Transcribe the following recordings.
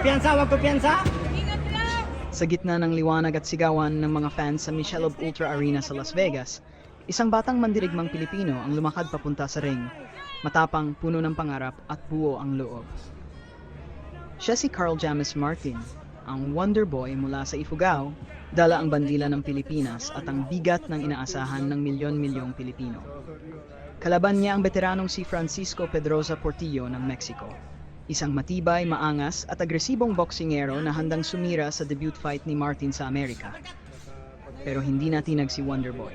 kumpiyansa, wag kumpiyansa. Sa gitna ng liwanag at sigawan ng mga fans sa Michelob Ultra Arena sa Las Vegas, isang batang mandirigmang Pilipino ang lumakad papunta sa ring. Matapang, puno ng pangarap at buo ang loob. Siya si Carl James Martin, ang Wonder Boy mula sa Ifugao, dala ang bandila ng Pilipinas at ang bigat ng inaasahan ng milyon-milyong Pilipino. Kalaban niya ang veteranong si Francisco Pedroza Portillo ng Mexico. Isang matibay, maangas at agresibong boksingero na handang sumira sa debut fight ni Martin sa Amerika. Pero hindi natinag si Wonder Boy.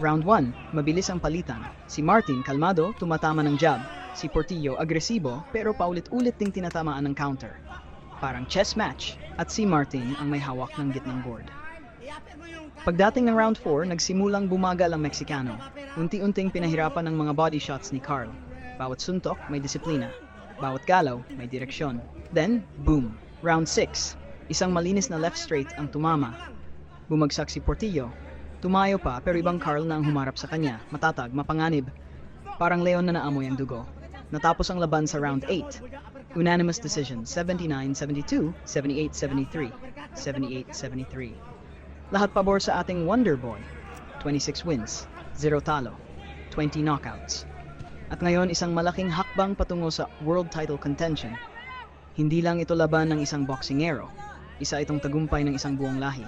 Round 1, mabilis ang palitan. Si Martin, kalmado, tumatama ng jab. Si Portillo, agresibo, pero paulit-ulit ding tinatamaan ng counter. Parang chess match, at si Martin ang may hawak ng gitnang board. Pagdating ng round 4, nagsimulang bumagal ang Meksikano. Unti-unting pinahirapan ng mga body shots ni Carl. Bawat suntok, may disiplina. Bawat galaw, may direksyon. Then, boom! Round 6. Isang malinis na left straight ang tumama. Bumagsak si Portillo. Tumayo pa pero ibang Carl na ang humarap sa kanya. Matatag, mapanganib. Parang leon na naamoy ang dugo. Natapos ang laban sa round 8. Unanimous decision, 79-72, 78-73, 78-73. Lahat pabor sa ating Wonder Boy. 26 wins, 0 talo, 20 knockouts. At ngayon isang malaking hakbang patungo sa world title contention. Hindi lang ito laban ng isang boksingero, isa itong tagumpay ng isang buong lahi.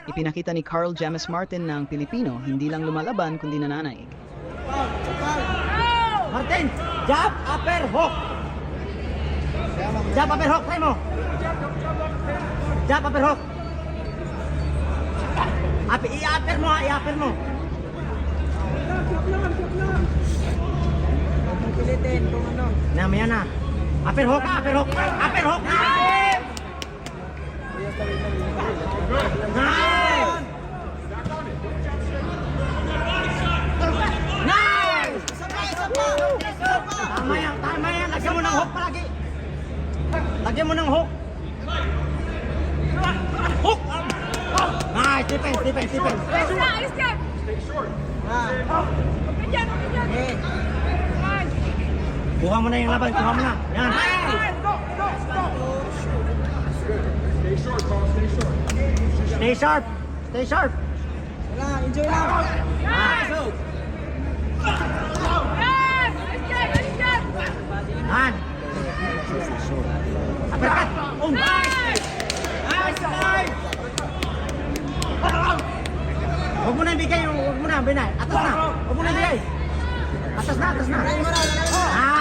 Ipinakita ni Carl James Martin na ang Pilipino hindi lang lumalaban kundi nananaig. Martin, jab, upper, hook. Jab, upper, hook, try mo. Jab, upper, hook. I-upper mo, i-upper mo. Pilitin kung ano. Namaya na. Upper hook, upper hook, upper hook. Nice! Nice! Nice! Tama yan, tama yan. Lagyan mo ng hook palagi. Lagyan mo ng hook. Hook! Nice, defense, defense, defense. Kuha mo na yung laban, kuha mo na. Yan. Stay short, Paul. Stay short. Stay sharp. Stay sharp. Wala, enjoy lang. Nice. Han. Uppercut. Oh, nice. Nice. Huwag mo na ibigay yung, huwag mo na, binay. Atas na. Huwag mo na ibigay. Atas na, atas na.